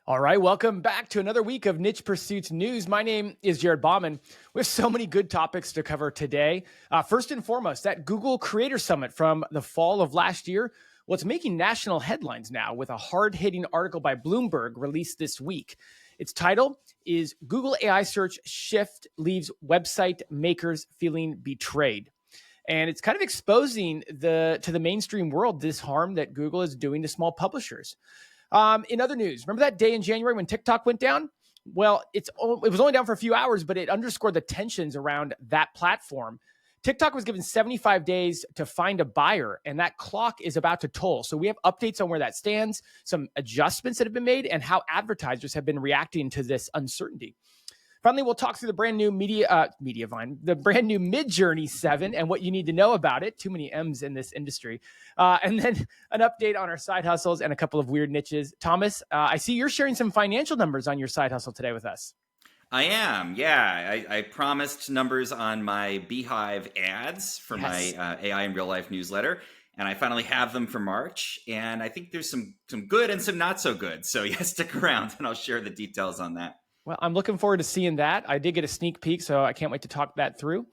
All right, welcome back to another week of Niche Pursuits News. My name is Jared Bauman. We have so many good topics to cover today. First and foremost, that Google Creator Summit from the fall of last year. Well, it's making national headlines now with a hard-hitting article by Bloomberg released this week. Its title is Google AI Search Shift Leaves Website Makers Feeling Betrayed. And it's kind of exposing to the mainstream world this harm that Google is doing to small publishers. In other news, remember that day in January when TikTok went down? Well, it was only down for a few hours, but it underscored the tensions around that platform. TikTok was given 75 days to find a buyer, and that clock is about to toll. So we have updates on where that stands, some adjustments that have been made, and how advertisers have been reacting to this uncertainty. Finally, we'll talk through the brand new the brand new Midjourney 7 and what you need to know about it. Too many M's in this industry. And then an update on our side hustles and a couple of weird niches. Thomas, I see you're sharing some financial numbers on your side hustle today with us. I am, yeah. I promised numbers on my Beehive ads for Yes. my AI in real life newsletter, and I finally have them for March. And I think there's some good and some not so good. So yeah, stick around, and I'll share the details on that. Well, I'm looking forward to seeing that. I did get a sneak peek, so I can't wait to talk that through.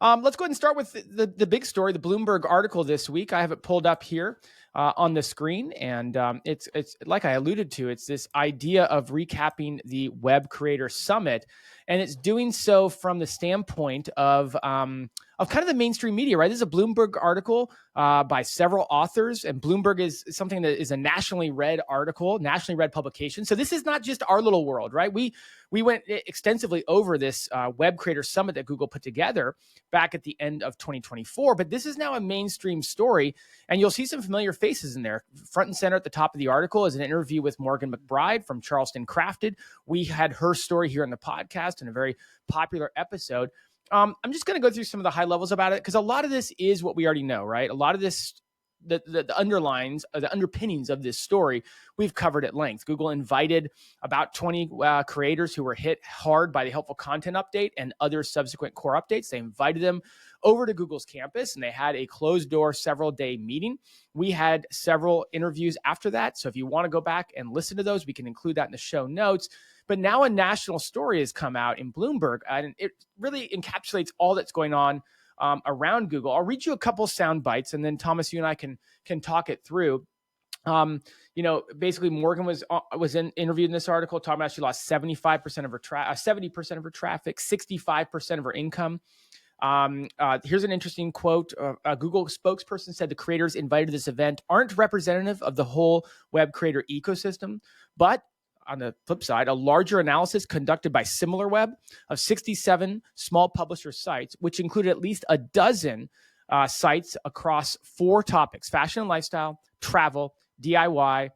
Let's go ahead and start with the big story, the Bloomberg article this week. I have it pulled up here on the screen, and it's like I alluded to. It's this idea of recapping the Web Creator Summit, and it's doing so from the standpoint of kind of the mainstream media, right? This is a Bloomberg article by several authors, and Bloomberg is something that is a nationally read article, nationally read publication. So this is not just our little world, right? We went extensively over this Web Creator Summit that Google put together back at the end of 2024, but this is now a mainstream story, and you'll see some familiar faces in there. Front and center at the top of the article is an interview with Morgan McBride from Charleston Crafted. We had her story here in the podcast in a very popular episode. I'm just going to go through some of the high levels about it because a lot of this is what we already know, right? A lot of this, the underlines, the underpinnings of this story, we've covered at length. Google invited about 20 creators who were hit hard by the helpful content update and other subsequent core updates. They invited them over to Google's campus, and they had a closed-door, several-day meeting. We had several interviews after that, so if you want to go back and listen to those, we can include that in the show notes. But now a national story has come out in Bloomberg, and it really encapsulates all that's going on around Google. I'll read you a couple sound bites, and then Thomas, you and I can talk it through. Basically, Morgan was interviewed in this article talking about she lost 75% of her 70% of her traffic, 65% of her income. Here's an interesting quote. A Google spokesperson said the creators invited to this event aren't representative of the whole web creator ecosystem, but on the flip side, a larger analysis conducted by SimilarWeb of 67 small publisher sites, which included at least a dozen sites across 4 topics: fashion and lifestyle, travel, DIY,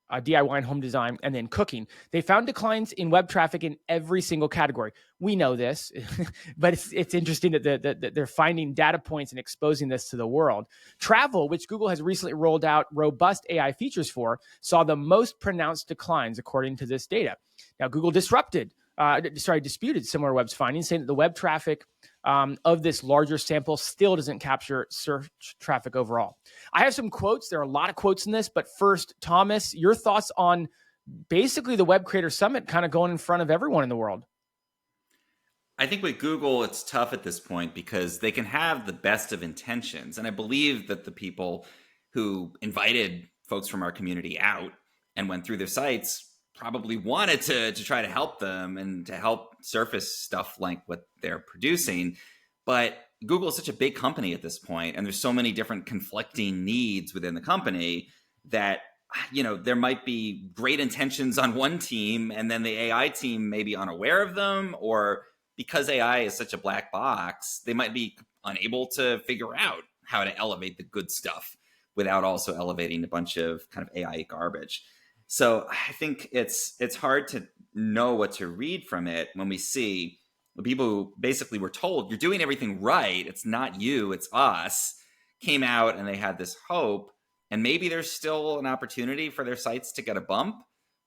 DIY and home design, and then cooking. They found declines in web traffic in every single category. We know this, but it's interesting that they're finding data points and exposing this to the world. Travel, which Google has recently rolled out robust AI features for, saw the most pronounced declines according to this data. Now, Google disputed SimilarWeb's findings, saying that the web traffic of this larger sample still doesn't capture search traffic overall. I have some quotes. There are a lot of quotes in this, but first, Thomas, your thoughts on basically the Web Creator Summit kind of going in front of everyone in the world. I think with Google, it's tough at this point because they can have the best of intentions. And I believe that the people who invited folks from our community out and went through their sites probably wanted to try to help them and to help surface stuff like what they're producing. But Google is such a big company at this point, and there's so many different conflicting needs within the company that, there might be great intentions on one team and then the AI team may be unaware of them, or because AI is such a black box, they might be unable to figure out how to elevate the good stuff without also elevating a bunch of kind of AI garbage. So I think it's hard to know what to read from it when we see the people who basically were told, you're doing everything right, it's not you, it's us, came out and they had this hope. And maybe there's still an opportunity for their sites to get a bump,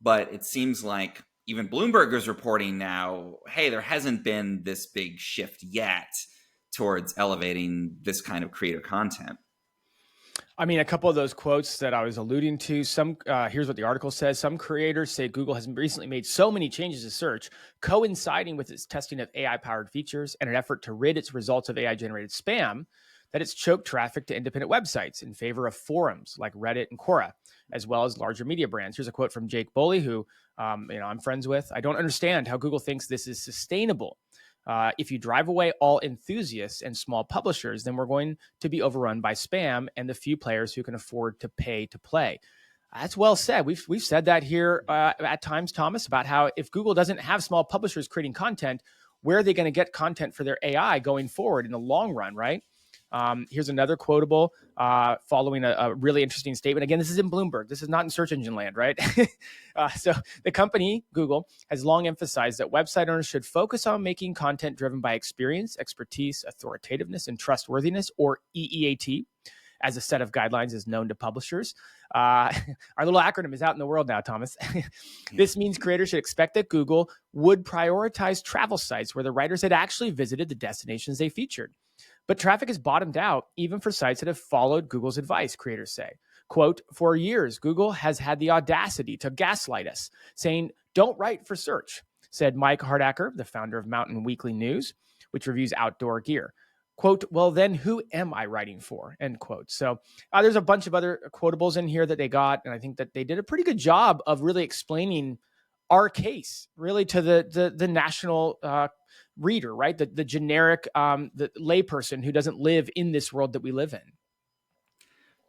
but it seems like even Bloomberg is reporting now, hey, there hasn't been this big shift yet towards elevating this kind of creator content. I mean, a couple of those quotes that I was alluding to, here's what the article says. Some creators say Google has recently made so many changes to search, coinciding with its testing of AI-powered features and an effort to rid its results of AI-generated spam, that it's choked traffic to independent websites in favor of forums like Reddit and Quora, as well as larger media brands. Here's a quote from Jake Boley, who I'm friends with. I don't understand how Google thinks this is sustainable. If you drive away all enthusiasts and small publishers, then we're going to be overrun by spam and the few players who can afford to pay to play. That's well said. We've said that here at times, Thomas, about how if Google doesn't have small publishers creating content, where are they going to get content for their AI going forward in the long run, right? Here's another quotable following a really interesting statement. Again, this is in Bloomberg. This is not in search engine land, right? So the company, Google, has long emphasized that website owners should focus on making content driven by experience, expertise, authoritativeness, and trustworthiness, or EEAT, as a set of guidelines is known to publishers. Our little acronym is out in the world now, Thomas. This means creators should expect that Google would prioritize travel sites where the writers had actually visited the destinations they featured. But traffic has bottomed out even for sites that have followed Google's advice, creators say. Quote, for years, Google has had the audacity to gaslight us, saying, don't write for search, said Mike Hardacker, the founder of Mountain Weekly News, which reviews outdoor gear. Quote, well, then who am I writing for? End quote. So there's a bunch of other quotables in here that they got, and I think that they did a pretty good job of really explaining our case, really, to the national reader, right? The generic, the layperson who doesn't live in this world that we live in.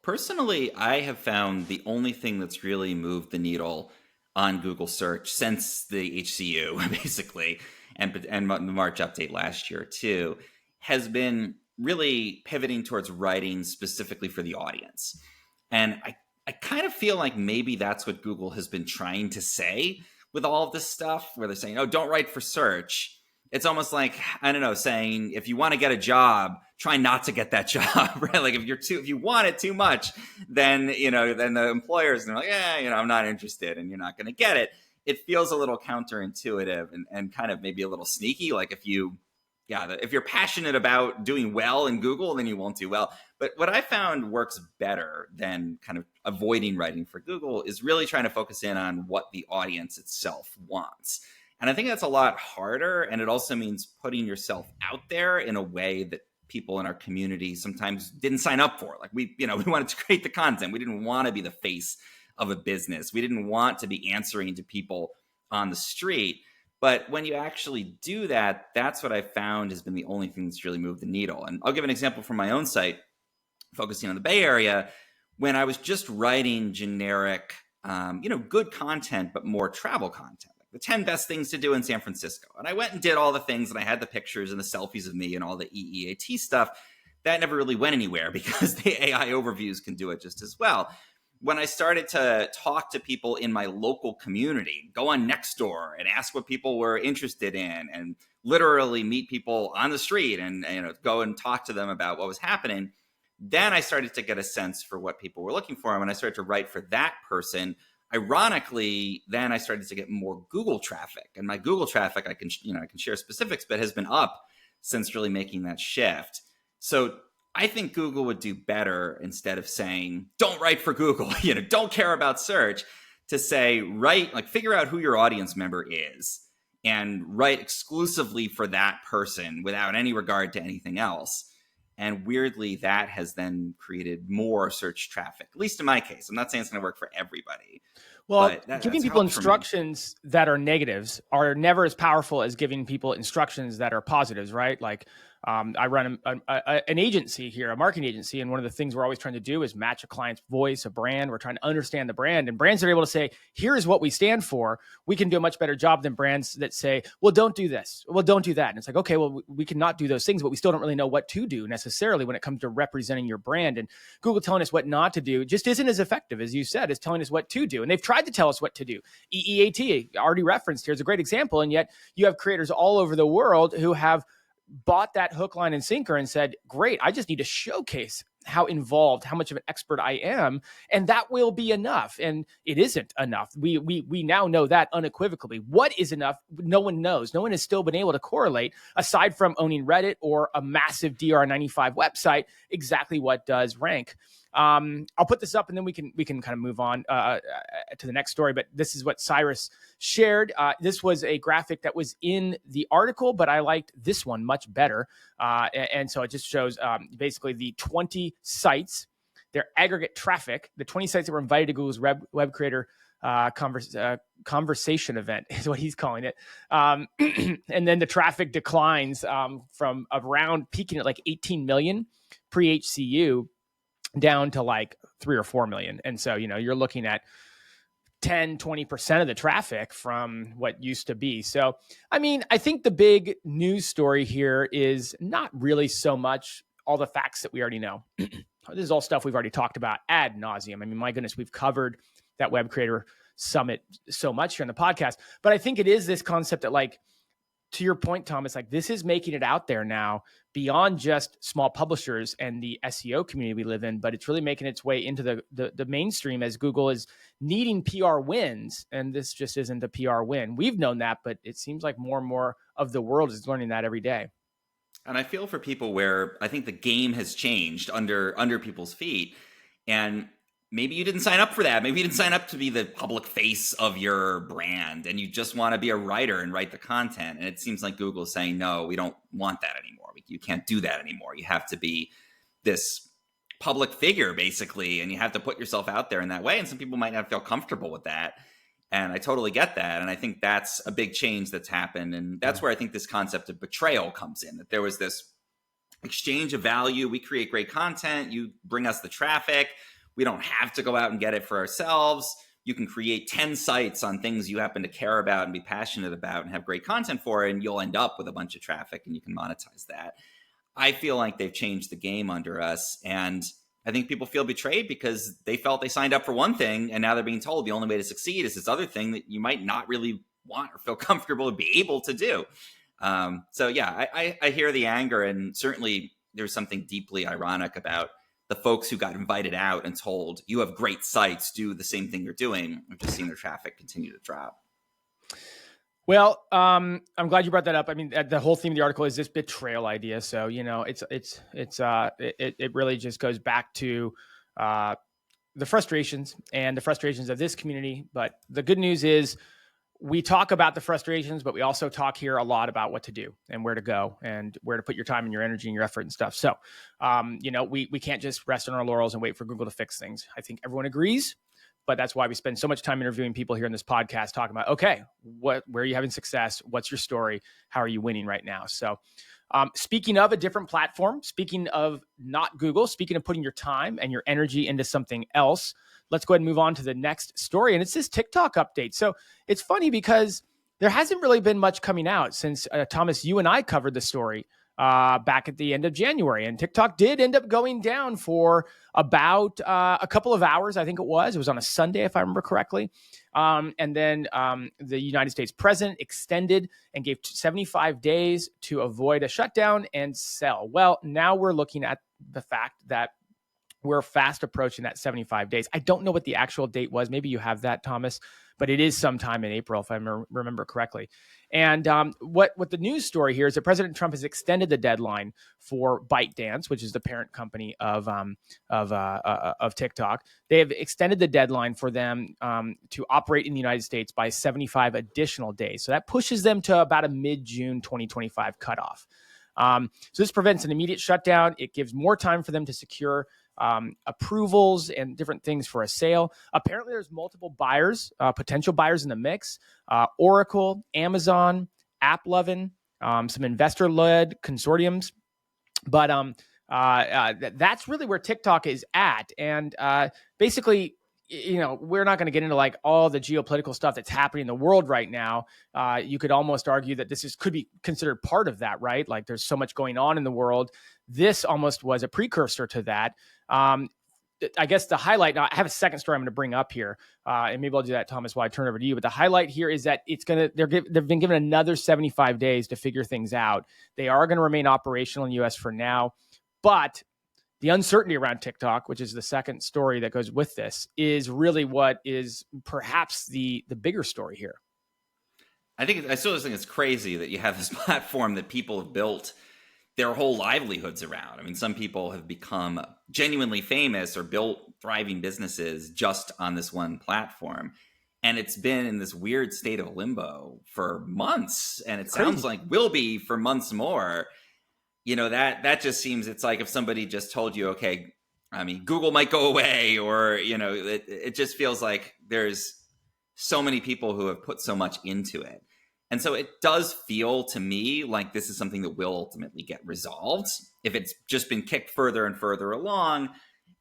Personally, I have found the only thing that's really moved the needle on Google search since the HCU, basically, and the March update last year too, has been really pivoting towards writing specifically for the audience. And I kind of feel like maybe that's what Google has been trying to say with all of this stuff, where they're saying, oh, don't write for search. It's almost like, I don't know, saying if you want to get a job, try not to get that job, right? Like if you want it too much, then the employers are like, I'm not interested, and you're not going to get it. It feels a little counterintuitive and kind of maybe a little sneaky. Like if you're passionate about doing well in Google, then you won't do well. But what I found works better than kind of avoiding writing for Google is really trying to focus in on what the audience itself wants. And I think that's a lot harder. And it also means putting yourself out there in a way that people in our community sometimes didn't sign up for. Like we wanted to create the content. We didn't want to be the face of a business. We didn't want to be answering to people on the street. But when you actually do that, that's what I found has been the only thing that's really moved the needle. And I'll give an example from my own site, focusing on the Bay Area, when I was just writing generic, good content, but more travel content. The 10 best things to do in San Francisco. And I went and did all the things, and I had the pictures and the selfies of me and all the EEAT stuff. That never really went anywhere because the AI overviews can do it just as well. When I started to talk to people in my local community, go on Nextdoor and ask what people were interested in, and literally meet people on the street and go and talk to them about what was happening, then I started to get a sense for what people were looking for. And when I started to write for that person, ironically, then I started to get more Google traffic, and my Google traffic, I can share specifics, but has been up since really making that shift. So I think Google would do better, instead of saying, don't write for Google, don't care about search, to say, figure out who your audience member is and write exclusively for that person without any regard to anything else. And weirdly, that has then created more search traffic, at least in my case. I'm not saying it's going to work for everybody. Well, giving people instructions that are negatives are never as powerful as giving people instructions that are positives, right? Like I run an agency here, a marketing agency, and one of the things we're always trying to do is match a client's voice, a brand. We're trying to understand the brand, and brands that are able to say, here is what we stand for. We can do a much better job than brands that say, well, don't do this. Well, don't do that. And it's like, okay, well, we cannot do those things, but we still don't really know what to do necessarily when it comes to representing your brand. And Google telling us what not to do just isn't as effective, as you said, as telling us what to do. And they've tried to tell us what to do. EEAT, already referenced here, is a great example. And yet you have creators all over the world who have bought that hook, line, and sinker and said, great, I just need to showcase how involved, how much of an expert I am, and that will be enough. And it isn't enough. We now know that unequivocally. What is enough? No one knows. No one has still been able to correlate, aside from owning Reddit or a massive DR95 website, exactly what does rank. I'll put this up and then we can kind of move on to the next story. But this is what Cyrus shared. This was a graphic that was in the article, but I liked this one much better. And so it just shows basically the 20 sites, their aggregate traffic, the 20 sites that were invited to Google's web creator conversation event is what he's calling it. And then the traffic declines from around peaking at like 18 million pre-HCU down to like 3 or 4 million. And so, you're looking at 10, 20% of the traffic from what used to be. So, I think the big news story here is not really so much all the facts that we already know. This is all stuff we've already talked about ad nauseum. My goodness, we've covered that Web Creator Summit so much here on the podcast. But I think it is this concept that, like, to your point, Thomas, like this is making it out there now beyond just small publishers and the SEO community we live in, but it's really making its way into the mainstream as Google is needing PR wins. And this just isn't a PR win. We've known that, but it seems like more and more of the world is learning that every day. And I feel for people where I think the game has changed under people's feet. And maybe you didn't sign up for that. Maybe you didn't sign up to be the public face of your brand and you just want to be a writer and write the content. And it seems like Google is saying, no, we don't want that anymore. You can't do that anymore. You have to be this public figure, basically, and you have to put yourself out there in that way. And some people might not feel comfortable with that. And I totally get that. And I think that's a big change that's happened. And that's where I think this concept of betrayal comes in, that there was this exchange of value. We create great content. You bring us the traffic. We don't have to go out and get it for ourselves. You can create 10 sites on things you happen to care about and be passionate about and have great content for, and you'll end up with a bunch of traffic and you can monetize that. I feel like they've changed the game under us. And I think people feel betrayed because they felt they signed up for one thing and now they're being told the only way to succeed is this other thing that you might not really want or feel comfortable to be able to do. So yeah, I hear the anger, and certainly there's something deeply ironic about the folks who got invited out and told, you have great sites, do the same thing you're doing. We've just seen their traffic continue to drop. Well, I'm glad you brought that up. The whole theme of the article is this betrayal idea. So, it really just goes back to the frustrations of this community. But the good news is we talk about the frustrations, but we also talk here a lot about what to do and where to go and where to put your time and your energy and your effort and stuff. So, we can't just rest on our laurels and wait for Google to fix things. I think everyone agrees, but that's why we spend so much time interviewing people here in this podcast, talking about, okay, where are you having success? What's your story? How are you winning right now? So, speaking of a different platform, speaking of not Google, speaking of putting your time and your energy into something else, let's go ahead and move on to the next story. And it's this TikTok update. So it's funny because there hasn't really been much coming out since, Thomas, you and I covered the story back at the end of January. And TikTok did end up going down for about a couple of hours, I think it was. It was on a Sunday, if I remember correctly. And then the United States president extended and gave 75 days to avoid a shutdown and sell. Well, now we're looking at the fact that we're fast approaching that 75 days. I don't know what the actual date was. Maybe you have that, Thomas, but it is sometime in April, if I remember correctly. And what the news story here is that President Trump has extended the deadline for ByteDance, which is the parent company of TikTok. They have extended the deadline for them to operate in the United States by 75 additional days. So that pushes them to about a mid-June 2025 cutoff. So this prevents an immediate shutdown. It gives more time for them to secure approvals and different things for a sale. Apparently, there's multiple buyers, potential buyers in the mix. Oracle, Amazon, AppLovin, some investor-led consortiums. But that's really where TikTok is at. And basically, we're not going to get into like all the geopolitical stuff that's happening in the world right now. You could almost argue that this could be considered part of that, right? Like there's so much going on in the world. This almost was a precursor to that. I guess the highlight, now I have a second story I'm going to bring up here, and maybe I'll do that, Thomas, while I turn it over to you. But the highlight here is that they've been given another 75 days to figure things out. They are going to remain operational in the U.S. for now, but the uncertainty around TikTok, which is the second story that goes with this, is really what is perhaps the bigger story here. I still think it's crazy that you have this platform that people have built their whole livelihoods around. I mean, some people have become genuinely famous or built thriving businesses just on this one platform. And it's been in this weird state of limbo for months. And it sounds Crazy. like will be for months more. That just seems, it's like if somebody just told you, okay, I mean, Google might go away, or, it just feels like there's so many people who have put so much into it. And so it does feel to me like this is something that will ultimately get resolved. If it's just been kicked further and further along,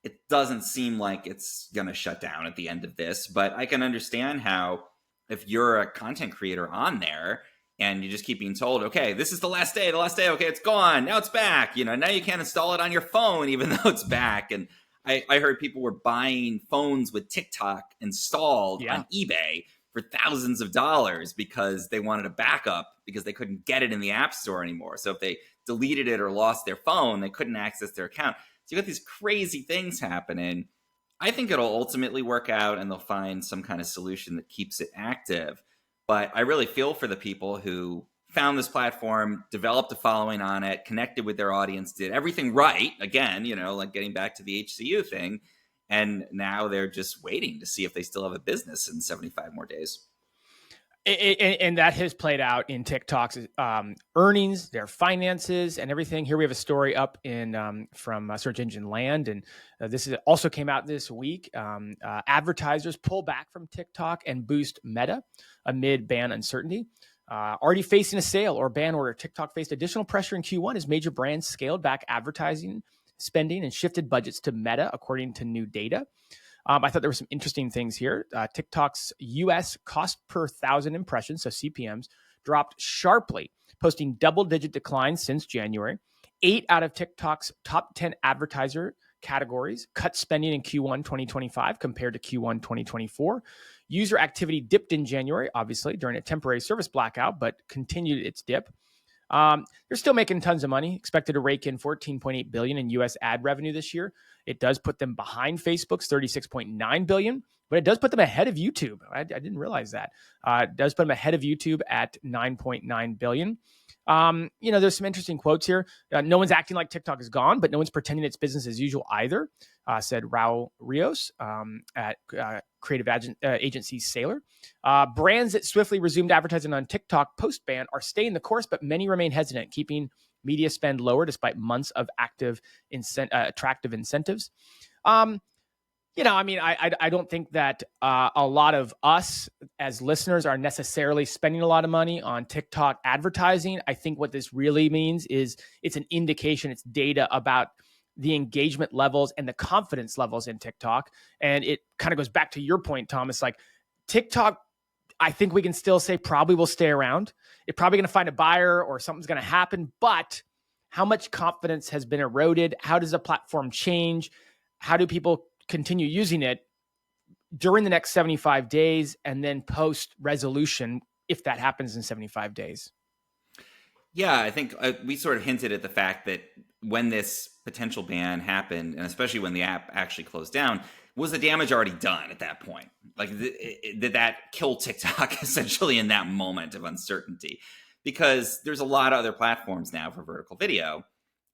it doesn't seem like it's going to shut down at the end of this. But I can understand how, if you're a content creator on there and you just keep being told, okay, this is the last day, okay, it's gone, now it's back. Now you can't install it on your phone, even though it's back. And I heard people were buying phones with TikTok installed on eBay for thousands of dollars because they wanted a backup because they couldn't get it in the App Store anymore. So if they deleted it or lost their phone, they couldn't access their account. So you got these crazy things happening. I think it'll ultimately work out and they'll find some kind of solution that keeps it active. But I really feel for the people who found this platform, developed a following on it, connected with their audience, did everything right. Again, like getting back to the HCU thing. And now they're just waiting to see if they still have a business in 75 more days. And that has played out in TikTok's earnings, their finances, and everything. Here we have a story up in from Search Engine Land, and also came out this week. Advertisers pull back from TikTok and boost Meta amid ban uncertainty. Already facing a sale or ban order, TikTok faced additional pressure in Q1 as major brands scaled back advertising spending and shifted budgets to Meta, according to new data. I thought there were some interesting things here. TikTok's US cost per 1,000 impressions, so CPMs, dropped sharply, posting double-digit declines since January. 8 out of TikTok's top 10 advertiser categories cut spending in Q1 2025 compared to Q1 2024. User activity dipped in January, obviously, during a temporary service blackout, but continued its dip. They're still making tons of money, expected to rake in $14.8 billion in U.S. ad revenue this year. It does put them behind Facebook's $36.9 billion, but it does put them ahead of YouTube. I didn't realize that. It does put them ahead of YouTube at $9.9 billion. There's some interesting quotes here. No one's acting like TikTok is gone, but no one's pretending it's business as usual either, said Raul Rios at creative agency Sailor. Brands that swiftly resumed advertising on TikTok post-ban are staying the course, but many remain hesitant, keeping media spend lower despite months of attractive incentives. I don't think that a lot of us as listeners are necessarily spending a lot of money on TikTok advertising. I think what this really means is it's an indication, it's data about the engagement levels and the confidence levels in TikTok. And it kind of goes back to your point, Thomas, like TikTok, I think we can still say probably will stay around. It's probably going to find a buyer or something's going to happen, but how much confidence has been eroded? How does the platform change? How do people continue using it during the next 75 days and then post resolution if that happens in 75 days? Yeah, I think we sort of hinted at the fact that when this potential ban happened, and especially when the app actually closed down, was the damage already done at that point? Like, did that kill TikTok essentially in that moment of uncertainty? Because there's a lot of other platforms now for vertical video.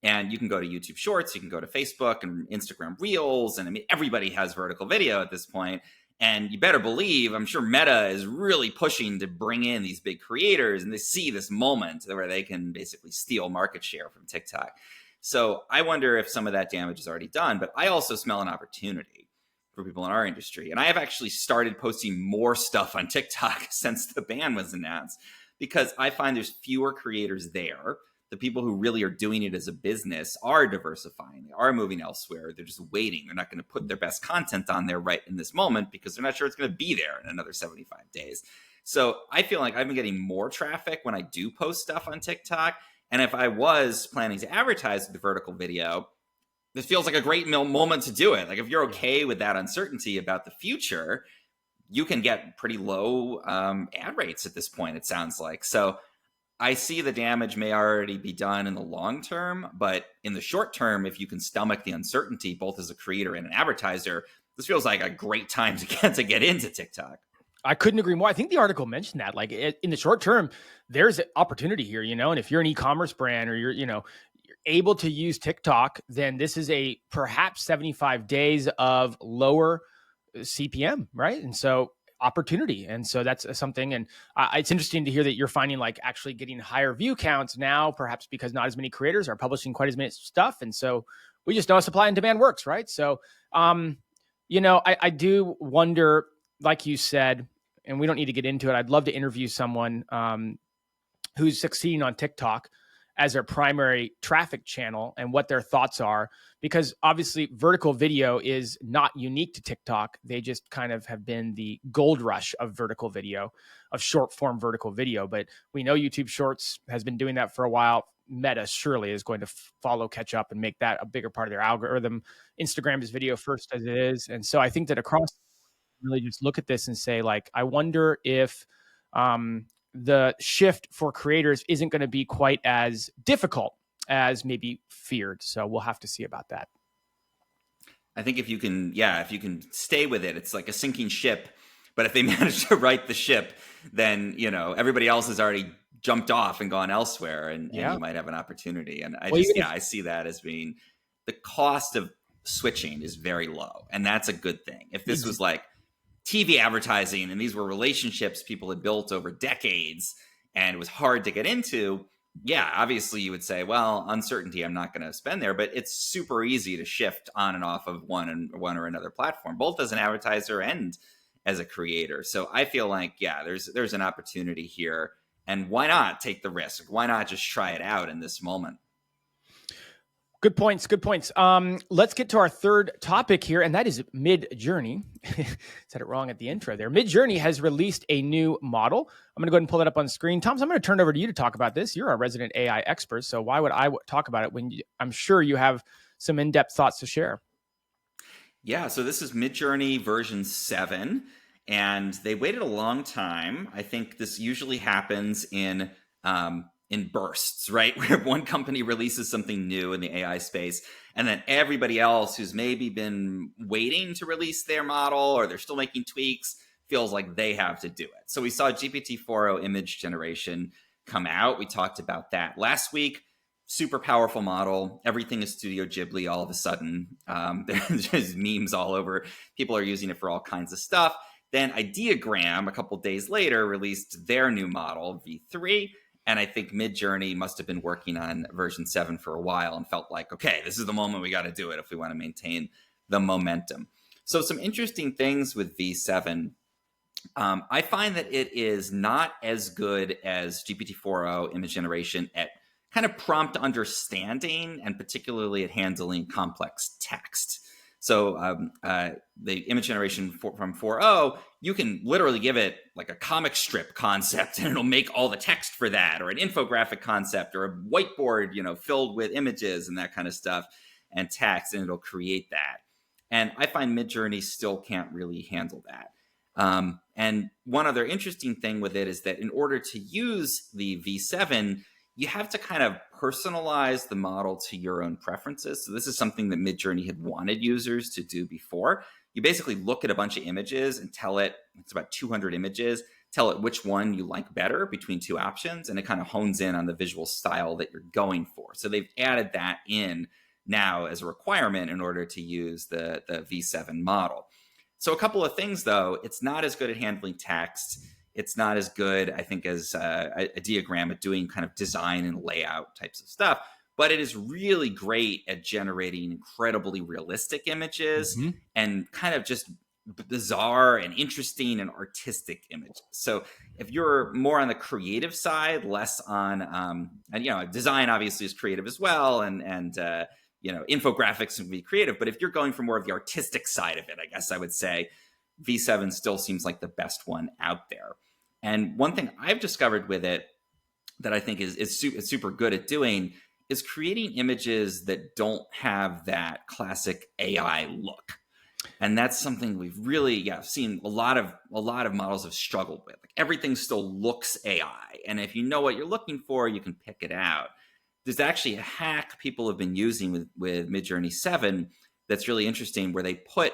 And you can go to YouTube Shorts, you can go to Facebook and Instagram Reels. And I mean, everybody has vertical video at this point. And you better believe, I'm sure Meta is really pushing to bring in these big creators, and they see this moment where they can basically steal market share from TikTok. So I wonder if some of that damage is already done, but I also smell an opportunity for people in our industry. And I have actually started posting more stuff on TikTok since the ban was announced, because I find there's fewer creators there. The people who really are doing it as a business are diversifying. They are moving elsewhere. They're just waiting. They're not going to put their best content on there right in this moment because they're not sure it's going to be there in another 75 days. So I feel like I've been getting more traffic when I do post stuff on TikTok. And if I was planning to advertise the vertical video, this feels like a great moment to do it. Like, if you're okay with that uncertainty about the future, you can get pretty low ad rates at this point, it sounds like. So I see the damage may already be done in the long term, but in the short term, if you can stomach the uncertainty, both as a creator and an advertiser, this feels like a great time to get into TikTok. I couldn't agree more. I think the article mentioned that, like, in the short term, there's an opportunity here, and if you're an e-commerce brand or you're able to use TikTok, then this is a perhaps 75 days of lower CPM, right? And so opportunity. And so that's something. And it's interesting to hear that you're finding like actually getting higher view counts now, perhaps because not as many creators are publishing quite as much stuff. And so we just know supply and demand works, right? So, I do wonder, like you said, and we don't need to get into it. I'd love to interview someone who's succeeding on TikTok as their primary traffic channel and what their thoughts are, because obviously vertical video is not unique to TikTok. They just kind of have been the gold rush of vertical video, of short form vertical video. But we know YouTube Shorts has been doing that for a while. Meta surely is going to catch up and make that a bigger part of their algorithm. Instagram is video first as it is. And so I think that across, really just look at this and say, like, I wonder if the shift for creators isn't going to be quite as difficult as maybe feared. So we'll have to see about that. I think if you can stay with it, it's like a sinking ship. But if they manage to right the ship, then, everybody else has already jumped off and gone elsewhere, and you might have an opportunity. And I see that as being the cost of switching is very low. And that's a good thing. If this was like TV advertising and these were relationships people had built over decades and it was hard to get into, obviously you would say, well, uncertainty, I'm not going to spend there. But it's super easy to shift on and off of one or another platform, both as an advertiser and as a creator. So I feel like, there's an opportunity here. And why not take the risk? Why not just try it out in this moment? Good points. Let's get to our third topic here, and that is Midjourney. Said it wrong at the intro there. Midjourney has released a new model. I'm going to go ahead and pull that up on screen. Thomas, I'm going to turn it over to you to talk about this. You're our resident AI expert, so why would I talk about it when I'm sure you have some in-depth thoughts to share? Yeah, so this is Midjourney version 7, and they waited a long time. I think this usually happens in bursts, right? Where one company releases something new in the AI space, and then everybody else who's maybe been waiting to release their model, or they're still making tweaks, feels like they have to do it. So we saw GPT-4o image generation come out. We talked about that last week. Super powerful model. Everything is Studio Ghibli all of a sudden. There's just memes all over. People are using it for all kinds of stuff. Then Ideogram, a couple days later, released their new model, V3. And I think Midjourney must have been working on version 7 for a while and felt like, okay, this is the moment we got to do it if we want to maintain the momentum. So some interesting things with V7. I find that it is not as good as GPT-4o image generation at kind of prompt understanding, and particularly at handling complex text. So the image generation from 4o, you can literally give it like a comic strip concept and it'll make all the text for that, or an infographic concept, or a whiteboard, filled with images and that kind of stuff and text, and it'll create that. And I find Midjourney still can't really handle that. And one other interesting thing with it is that in order to use the V7, you have to kind of personalize the model to your own preferences. So this is something that Midjourney had wanted users to do before. You basically look at a bunch of images and tell it, it's about 200 images, tell it which one you like better between two options, and it kind of hones in on the visual style that you're going for. So they've added that in now as a requirement in order to use the V7 model. So a couple of things, though. It's not as good at handling text. It's not as good, I think, as Ideogram at doing kind of design and layout types of stuff. But it is really great at generating incredibly realistic images and kind of just bizarre and interesting and artistic images. So if you're more on the creative side, less on, and design obviously is creative as well, and infographics can be creative. But if you're going for more of the artistic side of it, I guess I would say V7 still seems like the best one out there. And one thing I've discovered with it that I think is super good at doing is creating images that don't have that classic AI look. And that's something we've really seen a lot of models have struggled with. Like, everything still looks AI. And if you know what you're looking for, you can pick it out. There's actually a hack people have been using with Midjourney 7 that's really interesting, where they put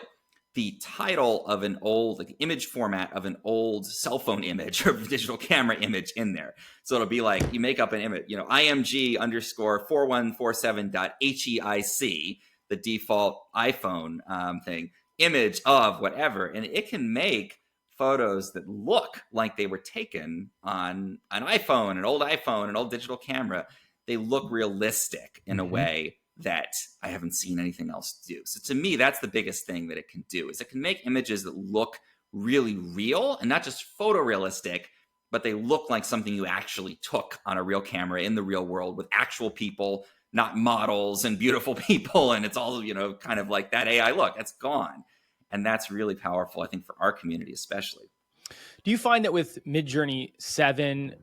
the title of an old, like image format of an old cell phone image or digital camera image in there. So it'll be like, you make up an image, IMG underscore 4147.heic, the default iPhone thing, image of whatever. And it can make photos that look like they were taken on an iPhone, an old iPhone, an old digital camera. They look realistic in a way that I haven't seen anything else do. So to me, that's the biggest thing that it can do, is it can make images that look really real and not just photorealistic, but they look like something you actually took on a real camera in the real world with actual people, not models and beautiful people. And it's all, kind of like that AI look, that's gone. And that's really powerful, I think, for our community especially. Do you find that with Midjourney 7,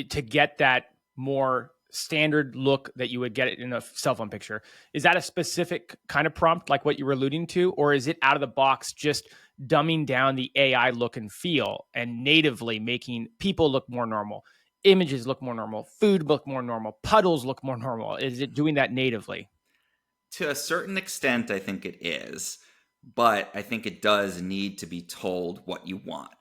to get that more standard look that you would get it in a cell phone picture, is that a specific kind of prompt like what you were alluding to? Or is it out of the box just dumbing down the AI look and feel and natively making people look more normal, images look more normal, food look more normal, puddles look more normal? Is it doing that natively? To a certain extent, I think it is. But I think it does need to be told what you want.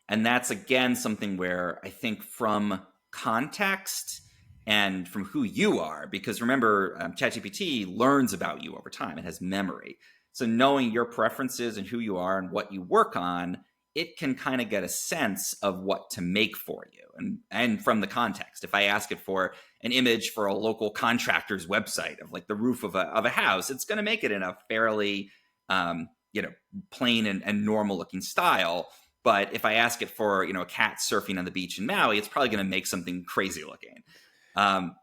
And that's, again, something where I think from context and from who you are, because remember, ChatGPT learns about you over time. It has memory. So knowing your preferences and who you are and what you work on, it can kind of get a sense of what to make for you. And from the context, if I ask it for an image for a local contractor's website of like the roof of a house, it's going to make it in a fairly plain and normal looking style. But if I ask it for, a cat surfing on the beach in Maui, it's probably going to make something crazy looking.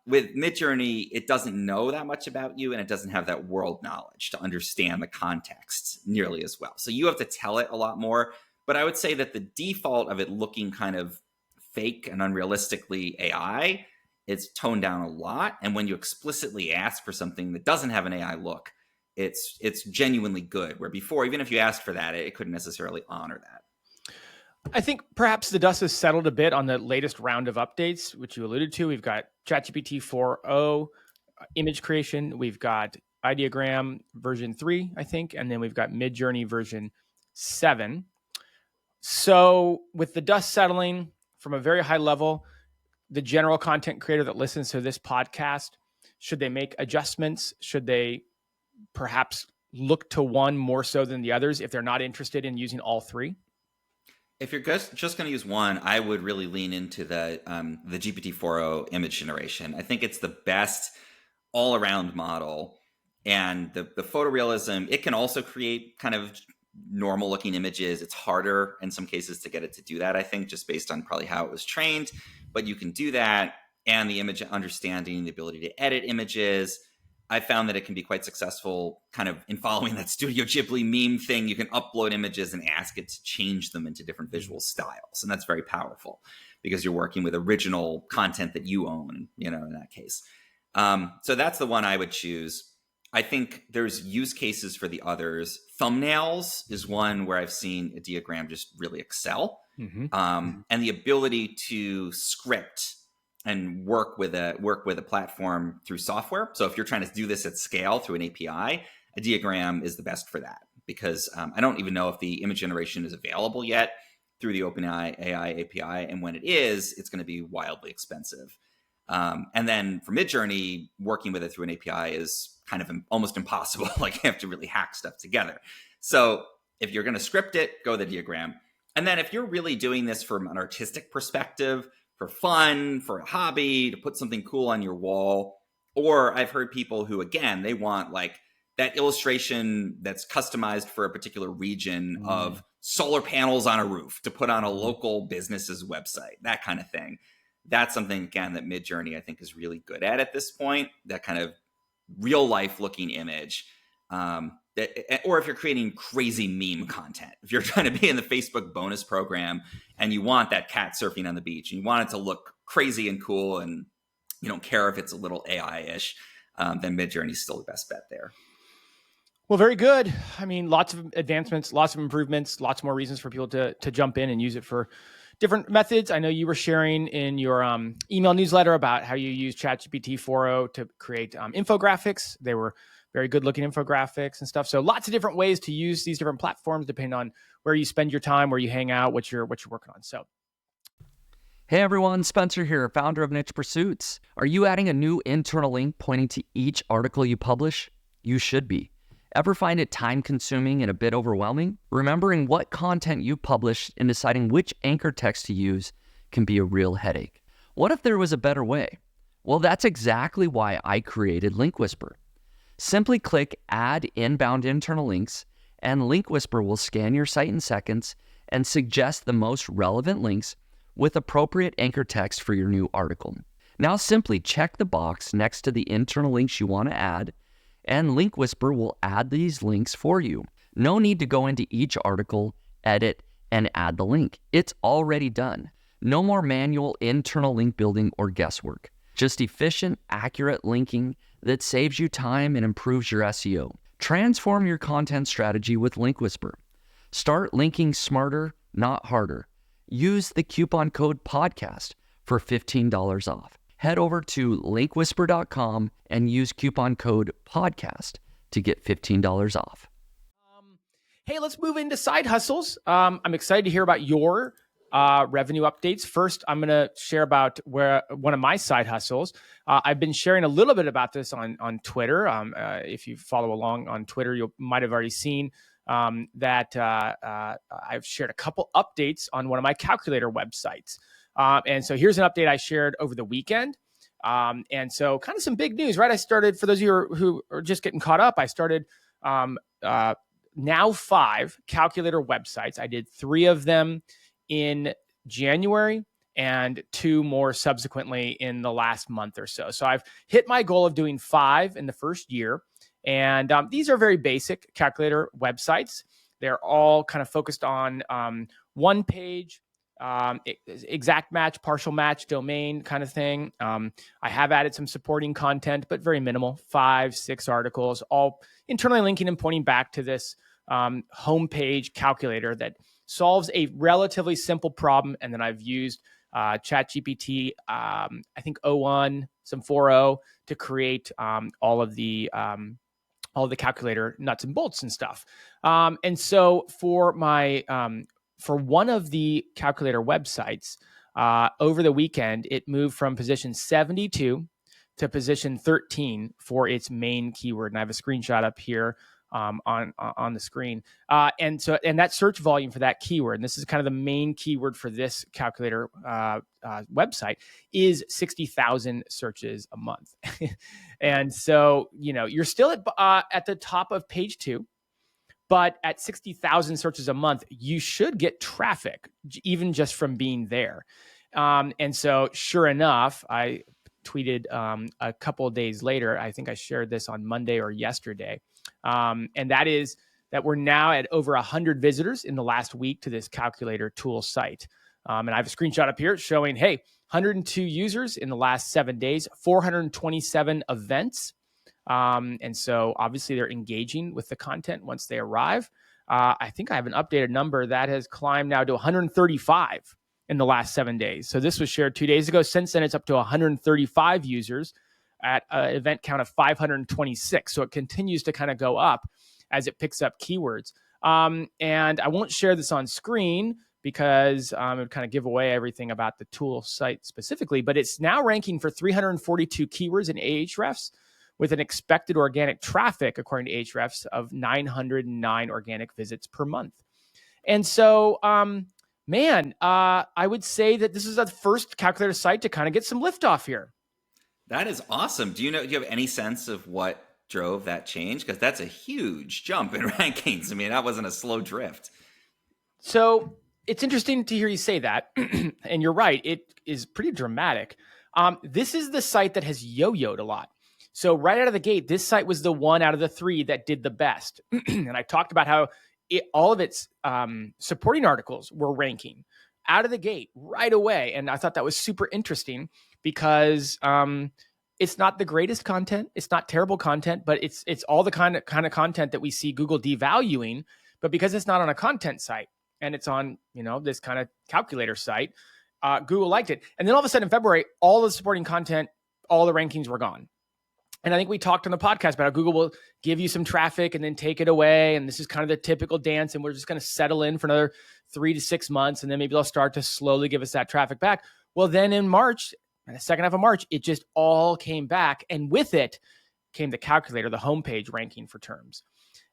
With Midjourney, it doesn't know that much about you, and it doesn't have that world knowledge to understand the context nearly as well. So you have to tell it a lot more. But I would say that the default of it looking kind of fake and unrealistically AI, it's toned down a lot. And when you explicitly ask for something that doesn't have an AI look, it's genuinely good, where before, even if you asked for that, it couldn't necessarily honor that. I think perhaps the dust has settled a bit on the latest round of updates, which you alluded to. We've got ChatGPT 4.0 image creation. We've got Ideogram version 3, I think, and then we've got Midjourney version 7. So with the dust settling from a very high level, the general content creator that listens to this podcast, should they make adjustments? Should they perhaps look to one more so than the others if they're not interested in using all three? If you're just going to use one, I would really lean into the GPT 4.0 image generation. I think it's the best all-around model. And the photorealism, it can also create kind of normal-looking images. It's harder in some cases to get it to do that, I think, just based on probably how it was trained. But you can do that, and the image understanding, the ability to edit images. I found that it can be quite successful kind of in following that Studio Ghibli meme thing. You can upload images and ask it to change them into different visual styles. And that's very powerful because you're working with original content that you own, in that case. So that's the one I would choose. I think there's use cases for the others. Thumbnails is one where I've seen Ideogram just really excel. And the ability to script and work with a platform through software. So if you're trying to do this at scale through an API, Ideogram is the best for that, because I don't even know if the image generation is available yet through the OpenAI AI API. And when it is, it's going to be wildly expensive. And then for Midjourney, working with it through an API is kind of almost impossible. Like, you have to really hack stuff together. So if you're going to script it, go the Ideogram. And then if you're really doing this from an artistic perspective, for fun, for a hobby, to put something cool on your wall. Or I've heard people who, again, they want like that illustration that's customized for a particular region of solar panels on a roof to put on a local business's website, that kind of thing. That's something, again, that Midjourney, I think, is really good at this point, that kind of real life looking image. Or if you're creating crazy meme content, if you're trying to be in the Facebook bonus program and you want that cat surfing on the beach and you want it to look crazy and cool, and you don't care if it's a little AI-ish, then Midjourney is still the best bet there. Well, very good. I mean, lots of advancements, lots of improvements, lots more reasons for people to jump in and use it for different methods. I know you were sharing in your email newsletter about how you use ChatGPT 4.0 to create infographics. They were very good looking infographics and stuff. So lots of different ways to use these different platforms depending on where you spend your time, where you hang out, what you're working on. So. Hey everyone, Spencer here, founder of Niche Pursuits. Are you adding a new internal link pointing to each article you publish? You should be. Ever find it time-consuming and a bit overwhelming? Remembering what content you publish and deciding which anchor text to use can be a real headache. What if there was a better way? Well, that's exactly why I created Link Whisper. Simply click Add Inbound Internal Links, and Link Whisper will scan your site in seconds and suggest the most relevant links with appropriate anchor text for your new article. Now simply check the box next to the internal links you want to add, and Link Whisper will add these links for you. No need to go into each article, edit, and add the link. It's already done. No more manual internal link building or guesswork. Just efficient, accurate linking that saves you time and improves your SEO. Transform your content strategy with Link Whisper. Start linking smarter, not harder. Use the coupon code podcast for $15 off. Head over to linkwhisper.com and use coupon code podcast to get $15 off. Hey, let's move into side hustles. I'm excited to hear about your revenue updates. First, I'm going to share about one of my side hustles. I've been sharing a little bit about this on Twitter. If you follow along on Twitter, you might have already seen that I've shared a couple updates on one of my calculator websites. And so here's an update I shared over the weekend. And so kind of some big news, right? I started, for those of you who are just getting caught up, I started now 5 calculator websites. I did 3 of them in January and 2 more subsequently in the last month or so. So I've hit my goal of doing 5 in the first year. And these are very basic calculator websites. They're all kind of focused on one page, exact match, partial match, domain kind of thing. I have added some supporting content, but very minimal, 5, 6 articles, all internally linking and pointing back to this homepage calculator that solves a relatively simple problem. And then I've used ChatGPT, I think 01, some 4.0 to create all of the calculator nuts and bolts and stuff. And so for my for one of the calculator websites over the weekend, it moved from position 72 to position 13 for its main keyword. And I have a screenshot up here on the screen. And that search volume for that keyword, and this is kind of the main keyword for this calculator website, is 60,000 searches a month. And so, you're still at the top of page 2, but at 60,000 searches a month, you should get traffic even just from being there. And so sure enough, I tweeted a couple of days later, I think I shared this on Monday or yesterday, and that is that we're now at over 100 visitors in the last week to this calculator tool site. And I have a screenshot up here showing, hey, 102 users in the last 7 days, 427 events. And so obviously they're engaging with the content once they arrive. I think I have an updated number that has climbed now to 135 in the last 7 days. So this was shared 2 days ago. Since then, it's up to 135 users at an event count of 526. So it continues to kind of go up as it picks up keywords. And I won't share this on screen because it would kind of give away everything about the tool site specifically, but it's now ranking for 342 keywords in Ahrefs with an expected organic traffic, according to Ahrefs, of 909 organic visits per month. And so, I would say that this is the first calculator site to kind of get some liftoff here. That is awesome. Do you have any sense of what drove that change? Because that's a huge jump in rankings. I mean, that wasn't a slow drift. So it's interesting to hear you say that. And you're right. It is pretty dramatic. This is the site that has yo-yoed a lot. So right out of the gate, this site was the one out of the 3 that did the best. And I talked about how all of its supporting articles were ranking out of the gate right away. And I thought that was super interesting because it's not the greatest content. It's not terrible content, but it's all the kind of content that we see Google devaluing. But because it's not on a content site and it's on, this kind of calculator site, Google liked it. And then all of a sudden in February, all the supporting content, all the rankings were gone. And I think we talked on the podcast about how Google will give you some traffic and then take it away. And this is kind of the typical dance. And we're just going to settle in for another 3 to 6 months. And then maybe they'll start to slowly give us that traffic back. Well, then in March, in the second half of March, it just all came back. And with it came the calculator, the homepage ranking for terms.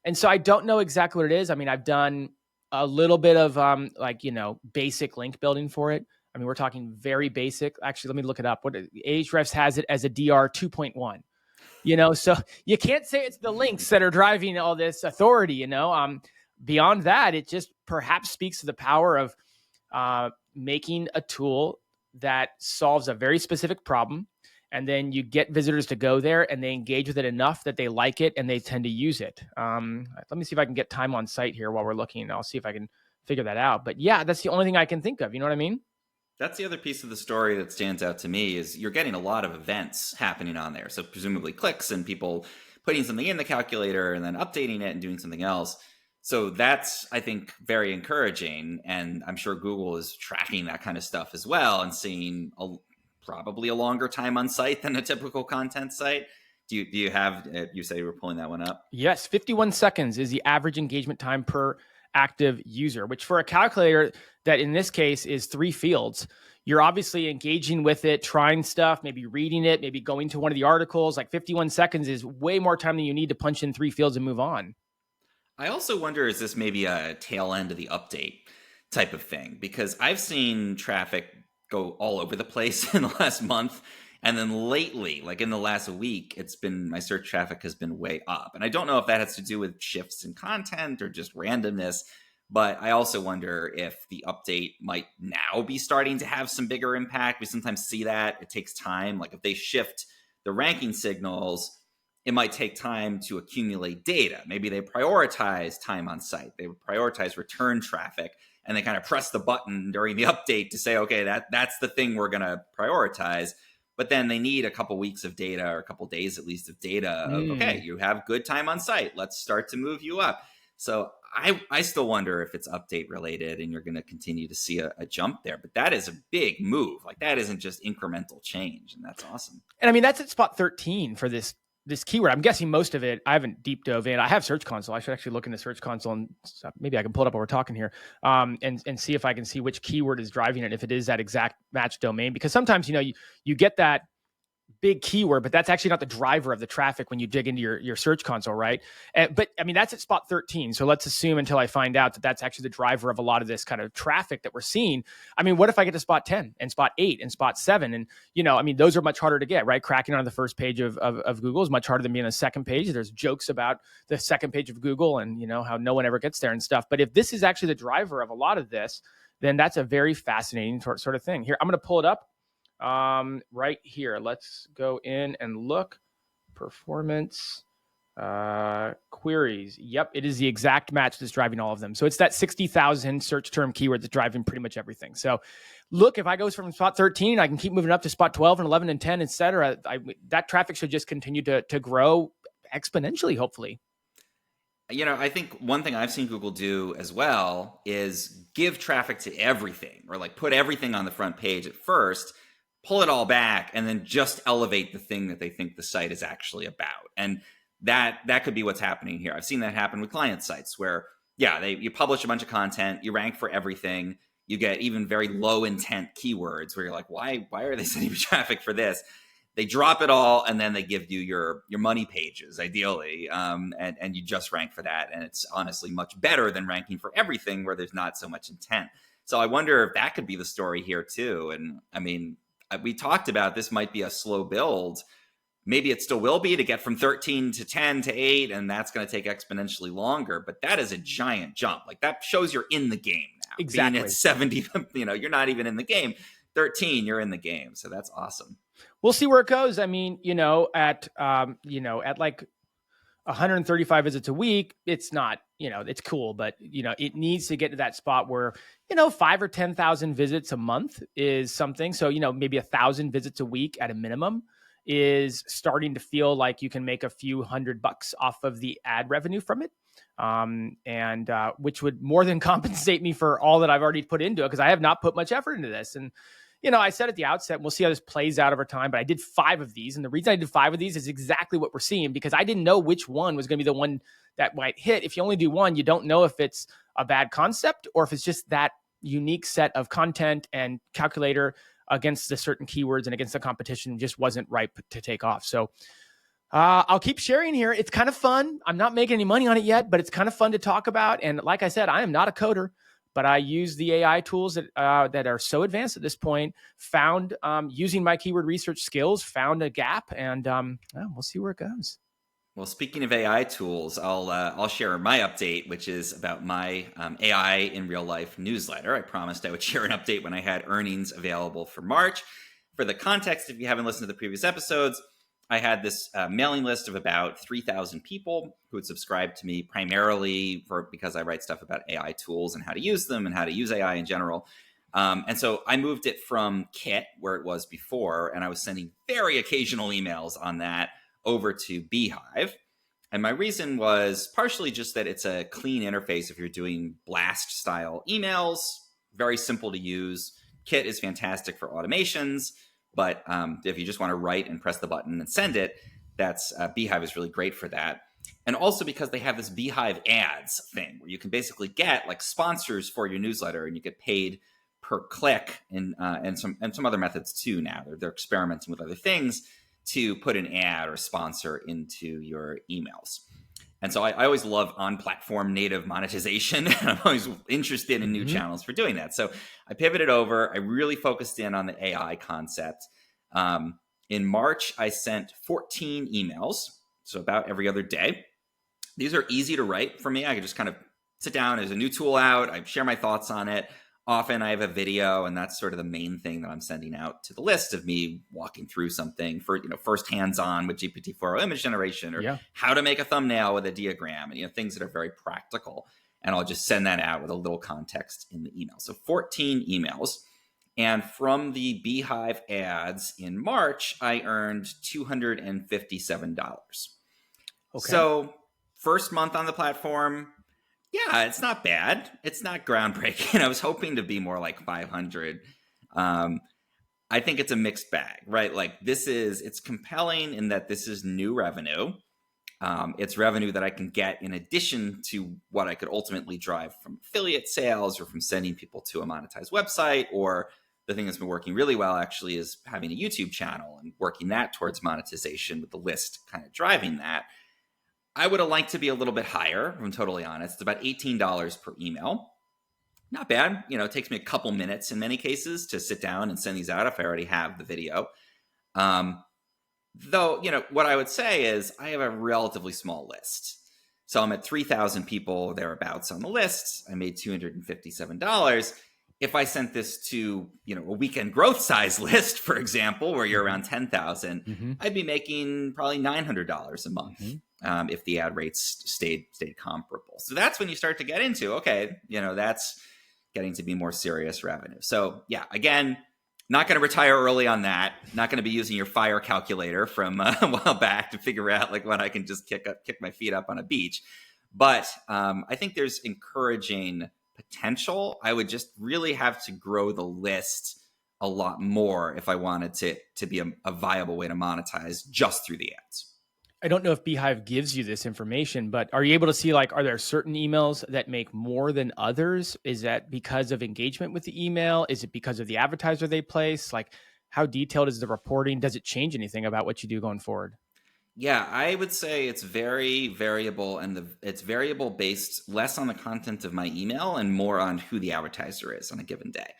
And so I don't know exactly what it is. I mean, I've done a little bit of basic link building for it. I mean, we're talking very basic. Actually, let me look it up. What Ahrefs has it as a DR 2.1. So you can't say it's the links that are driving all this authority, beyond that, it just perhaps speaks to the power of making a tool that solves a very specific problem. And then you get visitors to go there and they engage with it enough that they like it and they tend to use it. Let me see if I can get time on site here while we're looking. I'll see if I can figure that out. But yeah, that's the only thing I can think of. You know what I mean? That's the other piece of the story that stands out to me is you're getting a lot of events happening on there. So presumably clicks and people putting something in the calculator and then updating it and doing something else. So that's, I think, very encouraging. And I'm sure Google is tracking that kind of stuff as well and seeing probably a longer time on site than a typical content site. Do you have, you say you were pulling that one up? Yes, 51 seconds is the average engagement time per active user, which for a calculator that in this case is 3 fields, you're obviously engaging with it, trying stuff, maybe reading it, maybe going to one of the articles. Like 51 seconds is way more time than you need to punch in 3 fields and move on. I also wonder, is this maybe a tail end of the update type of thing? Because I've seen traffic go all over the place in the last month. And then lately, like in the last week, my search traffic has been way up. And I don't know if that has to do with shifts in content or just randomness. But I also wonder if the update might now be starting to have some bigger impact. We sometimes see that. It takes time. Like if they shift the ranking signals, it might take time to accumulate data. Maybe they prioritize time on site. They prioritize return traffic. And they kind of press the button during the update to say, okay, that's the thing we're going to prioritize. But then they need a couple weeks of data or a couple days at least of data of, okay, you have good time on site. Let's start to move you up. So I still wonder if it's update related and you're going to continue to see a jump there. But that is a big move. Like that isn't just incremental change. And that's awesome. And I mean, that's at spot 13 for this keyword. I'm guessing most of it, I haven't deep dove in. I have Search Console. I should actually look in the Search Console and maybe I can pull it up while we're talking here and see if I can see which keyword is driving it, if it is that exact match domain. Because sometimes, you get that big keyword, but that's actually not the driver of the traffic when you dig into your Search Console, right? But I mean, that's at spot 13. So let's assume until I find out that that's actually the driver of a lot of this kind of traffic that we're seeing. I mean, what if I get to spot 10 and spot 8 and spot 7? And, I mean, those are much harder to get, right? Cracking on the first page of Google is much harder than being on the second page. There's jokes about the second page of Google and, how no one ever gets there and stuff. But if this is actually the driver of a lot of this, then that's a very fascinating sort of thing. Here, I'm going to pull it up. Right here, let's go in and look. Performance queries. Yep, it is the exact match that's driving all of them. So it's that 60,000 search term keyword that's driving pretty much everything. So look, if I go from spot 13, I can keep moving up to spot 12 and 11 and 10, et cetera. That traffic should just continue to grow exponentially, hopefully. I think one thing I've seen Google do as well is give traffic to everything, or like put everything on the front page at first, pull it all back, and then just elevate the thing that they think the site is actually about. And that could be what's happening here. I've seen that happen with client sites where, you publish a bunch of content, you rank for everything, you get even very low intent keywords where you're like, why are they sending me traffic for this? They drop it all, and then they give you your money pages, ideally, and you just rank for that. And it's honestly much better than ranking for everything where there's not so much intent. So I wonder if that could be the story here too. And I mean, we talked about this might be a slow build. Maybe it still will be to get from 13 to 10 to 8, and that's going to take exponentially longer. But that is a giant jump. Like that shows you're in the game now. Exactly. Being at 70, you're not even in the game. 13, you're in the game. So that's awesome. We'll see where it goes. I mean, at like 135 visits a week, it's not, it's cool, but it needs to get to that spot where, 5 or 10,000 visits a month is something. So, maybe 1,000 visits a week at a minimum is starting to feel like you can make a few $100 off of the ad revenue from it. Which would more than compensate me for all that I've already put into it, because I have not put much effort into this. And, I said at the outset, we'll see how this plays out over time, but I did 5 of these. And the reason I did 5 of these is exactly what we're seeing, because I didn't know which one was going to be the one that might hit. If you only do one, you don't know if it's a bad concept or if it's just that unique set of content and calculator against the certain keywords and against the competition just wasn't ripe to take off. So I'll keep sharing here. It's kind of fun. I'm not making any money on it yet, but it's kind of fun to talk about. And like I said, I am not a coder, but I use the AI tools that are so advanced at this point, found using my keyword research skills, found a gap, and we'll see where it goes. Well, speaking of AI tools, I'll share my update, which is about my AI in real life newsletter. I promised I would share an update when I had earnings available for March. For the context, if you haven't listened to the previous episodes, I had this mailing list of about 3,000 people who would subscribe to me primarily because I write stuff about AI tools and how to use them and how to use AI in general. And so I moved it from Kit, where it was before, and I was sending very occasional emails on that over to Beehive. And my reason was partially just that it's a clean interface if you're doing blast style emails, very simple to use. Kit is fantastic for automations. But if you just want to write and press the button and send it, that's Beehive is really great for that. And also because they have this Beehive ads thing where you can basically get like sponsors for your newsletter, and you get paid per click, and some other methods too. Now they're experimenting with other things to put an ad or sponsor into your emails. And so I always love on-platform native monetization, and I'm always interested in new channels for doing that. So I pivoted over. I really focused in on the AI concept. In March, I sent 14 emails, so about every other day. These are easy to write for me. I could just kind of sit down. There's a new tool out. I share my thoughts on it. Often I have a video, and that's sort of the main thing that I'm sending out to the list of me walking through something for, first hands-on with GPT-4o image generation, or how to make a thumbnail with a diagram, and, things that are very practical. And I'll just send that out with a little context in the email. So 14 emails. And from the Beehive ads in March, I earned $257. Okay. So first month on the platform, yeah, it's not bad. It's not groundbreaking. I was hoping to be more like 500. I think it's a mixed bag, right? Like it's compelling in that this is new revenue. It's revenue that I can get in addition to what I could ultimately drive from affiliate sales or from sending people to a monetized website. Or the thing that's been working really well actually is having a YouTube channel and working that towards monetization, with the list kind of driving that. I would have liked to be a little bit higher, if I'm totally honest. It's about $18 per email. Not bad. It takes me a couple minutes in many cases to sit down and send these out if I already have the video. Though, what I would say is I have a relatively small list. So I'm at 3,000 people thereabouts on the list. I made $257. If I sent this to, a weekend growth size list, for example, where you're around 10,000, I'd be making probably $900 a month. If the ad rates stayed comparable. So that's when you start to get into, okay, that's getting to be more serious revenue. So yeah, again, not going to retire early on that. Not going to be using your fire calculator from a while back to figure out like when I can just kick my feet up on a beach. But I think there's encouraging potential. I would just really have to grow the list a lot more if I wanted to be a viable way to monetize just through the ads. I don't know if Beehive gives you this information, but are you able to see, are there certain emails that make more than others? Is that because of engagement with the email? Is it because of the advertiser they place? How detailed is the reporting? Does it change anything about what you do going forward? Yeah, I would say it's very variable, and it's variable based less on the content of my email and more on who the advertiser is on a given day.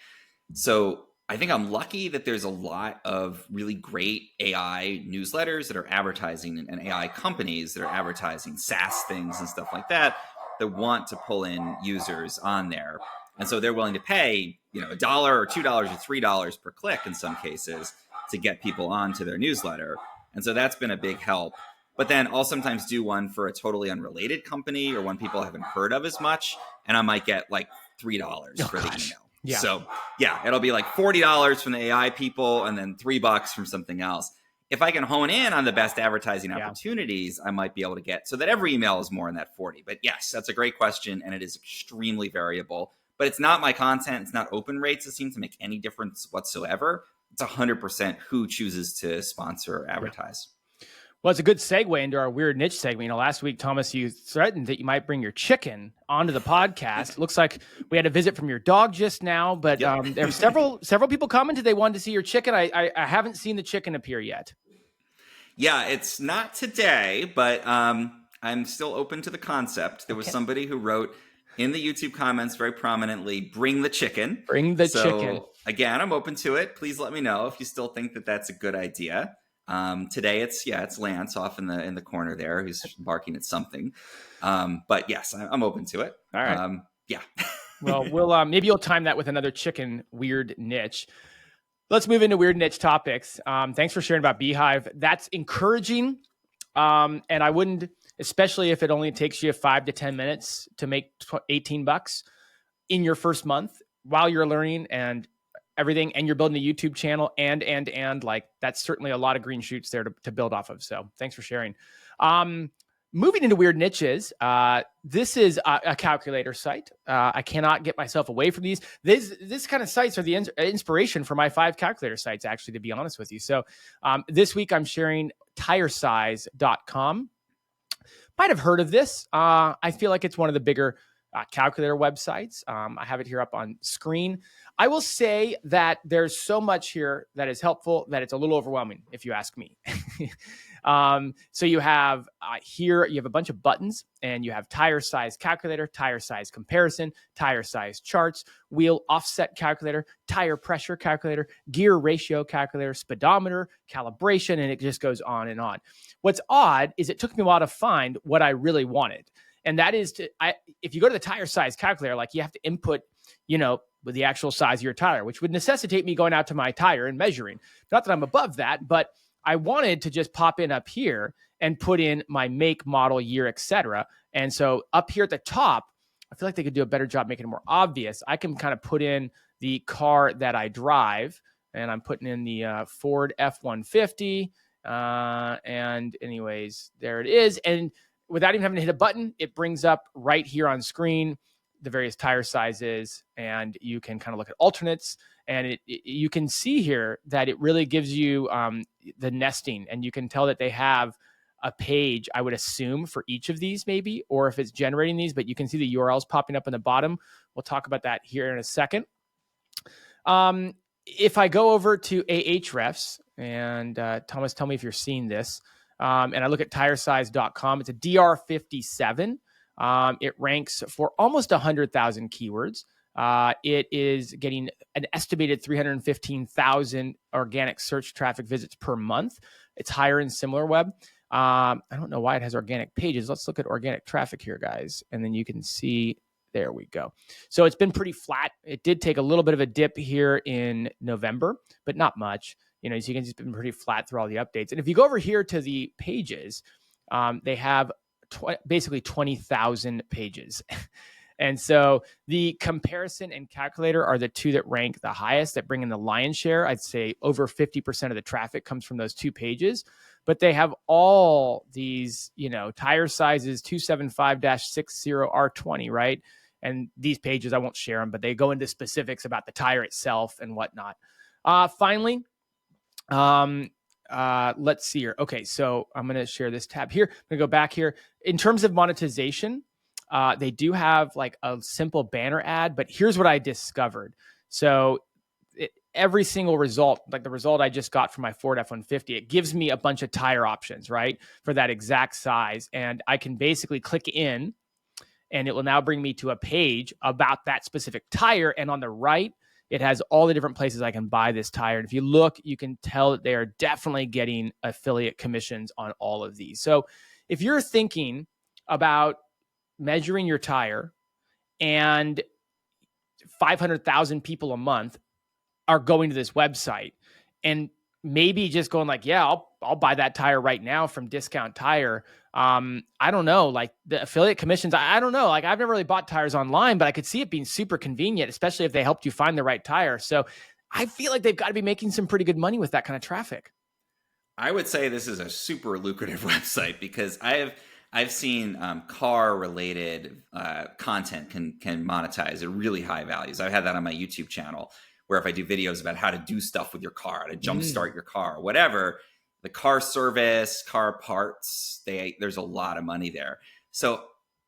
So I think I'm lucky that there's a lot of really great AI newsletters that are advertising, and AI companies that are advertising SaaS things and stuff like that want to pull in users on there. And so they're willing to pay, $1 or $2 or $3 per click in some cases to get people onto their newsletter. And so that's been a big help. But then I'll sometimes do one for a totally unrelated company or one people haven't heard of as much, and I might get like $3 for the email. Yeah. So yeah, it'll be like $40 from the AI people and then $3 from something else. If I can hone in on the best advertising opportunities, I might be able to get so that every email is more in that 40. But yes, that's a great question, and it is extremely variable. but it's not my content. It's not open rates that seem to make any difference whatsoever. It's 100% who chooses to sponsor or advertise. Well, it's a good segue into our weird niche segment. Last week, Thomas, you threatened that you might bring your chicken onto the podcast. It looks like we had a visit from your dog just now, but there were several people commented they wanted to see your chicken. I haven't seen the chicken appear yet. Yeah, it's not today, but I'm still open to the concept. There was somebody who wrote in the YouTube comments very prominently, "Bring the chicken." Bring the chicken. Again, I'm open to it. Please let me know if you still think that that's a good idea. Today it's Lance off in the corner there who's barking at something. But yes, I'm open to it. All right. Yeah. Well, we'll maybe you'll time that with another chicken weird niche. Let's move into weird niche topics. Thanks for sharing about Beehive. That's encouraging. And I wouldn't, especially if it only takes you 5 to 10 minutes to make $18 in your first month while you're learning and everything, and you're building a YouTube channel and like that's certainly a lot of green shoots there to build off of. So thanks for sharing. Moving into weird niches. This is a calculator site. I cannot get myself away from these. This kind of sites are the inspiration for my 5 calculator sites, actually, to be honest with you. So this week I'm sharing tiresize.com. Might have heard of this. I feel like it's one of the bigger calculator websites. I have it here up on screen. I will say that there's so much here that is helpful that it's a little overwhelming, if you ask me. So you have here, you have a bunch of buttons, and you have tire size calculator, tire size comparison, tire size charts, wheel offset calculator, tire pressure calculator, gear ratio calculator, speedometer, calibration, and it just goes on and on. What's odd is it took me a while to find what I really wanted. And that is if you go to the tire size calculator, like you have to input, with the actual size of your tire, which would necessitate me going out to my tire and measuring. Not that I'm above that, but I wanted to just pop in up here and put in my make, model, year, etc. And so up here at the top, I feel like they could do a better job making it more obvious. I can kind of put in the car that I drive, and I'm putting in the Ford F-150. And anyways, there it is. And without even having to hit a button, it brings up right here on screen the various tire sizes, and you can kind of look at alternates, and you can see here that it really gives you the nesting, and you can tell that they have a page, I would assume, for each of these maybe, or if it's generating these, but you can see the URLs popping up in the bottom. We'll talk about that here in a second. If I go over to Ahrefs, and Thomas, tell me if you're seeing this, and I look at tiresize.com, it's a DR57. It ranks for almost 100,000 keywords. It is getting an estimated 315,000 organic search traffic visits per month. It's higher in SimilarWeb. I don't know why it has organic pages. Let's look at organic traffic here, guys. And then you can see, there we go. So it's been pretty flat. It did take a little bit of a dip here in November, but not much. So you can see it's been pretty flat through all the updates. And if you go over here to the pages, they have basically 20,000 pages. And so the comparison and calculator are the two that rank the highest, that bring in the lion's share. I'd say over 50% of the traffic comes from those 2 pages. But they have all these, tire sizes 275-60R20, right? And these pages, I won't share them, but they go into specifics about the tire itself and whatnot. Finally, let's see here. Okay, so I'm going to share this tab here. I'm going to go back here. In terms of monetization, they do have like a simple banner ad, but here's what I discovered. So every single result, like the result I just got from my Ford F-150, it gives me a bunch of tire options, right, for that exact size. And I can basically click in, and it will now bring me to a page about that specific tire. And on the right, it has all the different places I can buy this tire. And if you look, you can tell that they are definitely getting affiliate commissions on all of these. So if you're thinking about measuring your tire, and 500,000 people a month are going to this website, and maybe just going like, yeah, I'll buy that tire right now from Discount Tire. I don't know, like the affiliate commissions, I don't know. Like I've never really bought tires online, but I could see it being super convenient, especially if they helped you find the right tire. So I feel like they've got to be making some pretty good money with that kind of traffic. I would say this is a super lucrative website because I I've seen car related content can monetize at really high values. I've had that on my YouTube channel, where if I do videos about how to do stuff with your car, how to jumpstart your car, whatever, the car service, car parts, there's a lot of money there. So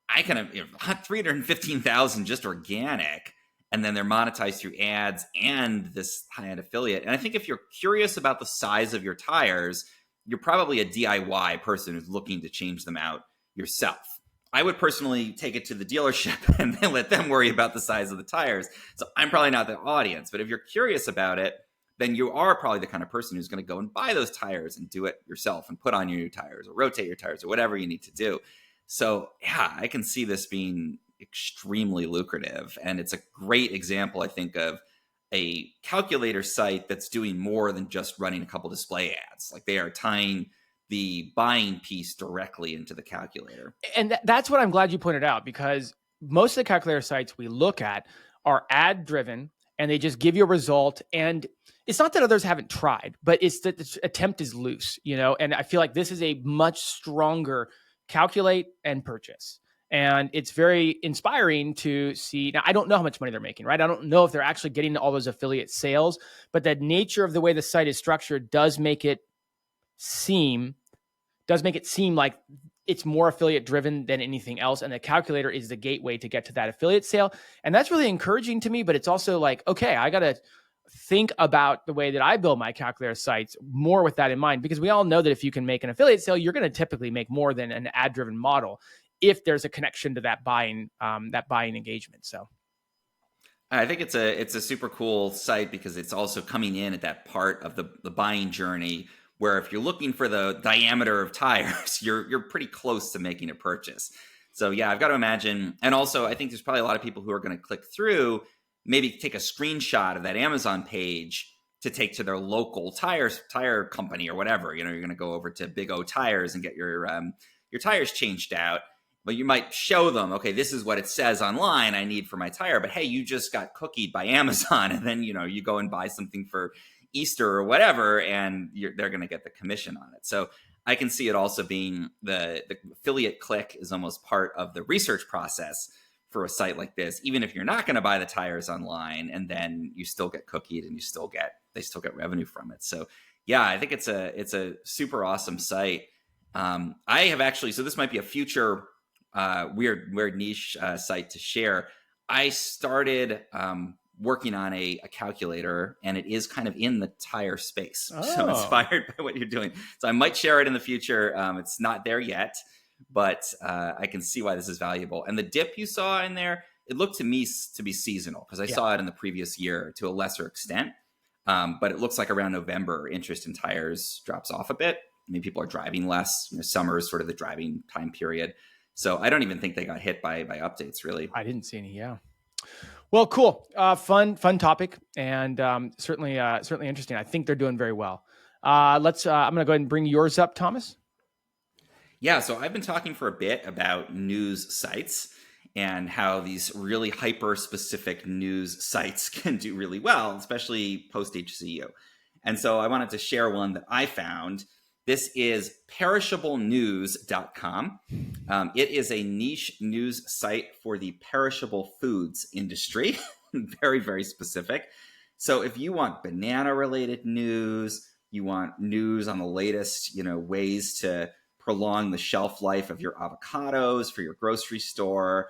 I kind of 315,000 just organic, and then they're monetized through ads and this high-end affiliate. And I think if you're curious about the size of your tires, you're probably a DIY person who's looking to change them out yourself. I would personally take it to the dealership and then let them worry about the size of the tires. So I'm probably not the audience, but if you're curious about it, then you are probably the kind of person who's going to go and buy those tires and do it yourself and put on your new tires or rotate your tires or whatever you need to do. So yeah, I can see this being extremely lucrative. And it's a great example, I think, of a calculator site that's doing more than just running a couple display ads. Like they are tying the buying piece directly into the calculator. And that's what I'm glad you pointed out, because most of the calculator sites we look at are ad driven and they just give you a result. And it's not that others haven't tried, but it's that the attempt is loose, and I feel like this is a much stronger calculate and purchase. And it's very inspiring to see. Now, I don't know how much money they're making, right? I don't know if they're actually getting all those affiliate sales, but the nature of the way the site is structured does make it seem like it's more affiliate driven than anything else. And the calculator is the gateway to get to that affiliate sale. And that's really encouraging to me, but it's also like, okay, I got to think about the way that I build my calculator sites more with that in mind, because we all know that if you can make an affiliate sale, you're going to typically make more than an ad driven model if there's a connection to that buying engagement. So I think it's a super cool site because it's also coming in at that part of the buying journey where if you're looking for the diameter of tires, you're pretty close to making a purchase. So yeah, I've got to imagine. And also I think there's probably a lot of people who are going to click through, maybe take a screenshot of that Amazon page to take to their local tire company or whatever. You're going to go over to Big O Tires and get your tires changed out. But you might show them, okay, this is what it says online I need for my tire. But hey, you just got cookied by Amazon, and then you go and buy something for Easter or whatever, and they're going to get the commission on it. So I can see it also being the affiliate click is almost part of the research process for a site like this, even if you're not going to buy the tires online, and then you still get cookied and they still get revenue from it. So yeah, I think it's a super awesome site. I have actually, so this might be a future weird niche site to share. I started working on a calculator, and it is kind of in the tire space. So inspired by what you're doing. So I might share it in the future. It's not there yet, but I can see why this is valuable. And the dip you saw in there, it looked to me to be seasonal, because I saw it in the previous year to a lesser extent. But it looks like around November, interest in tires drops off a bit. I mean, people are driving less. Summer is sort of the driving time period. So I don't even think they got hit by updates, really. I didn't see any. Yeah. Well, cool. Fun topic, and certainly interesting. I think they're doing very well. I'm going to go ahead and bring yours up, Thomas. Yeah. So I've been talking for a bit about news sites and how these really hyper specific news sites can do really well, especially post HCU. And so I wanted to share one that I found. This is perishablenews.com. It is a niche news site for the perishable foods industry. Very, very specific. So if you want banana related news, you want news on the latest, ways to prolong the shelf life of your avocados for your grocery store,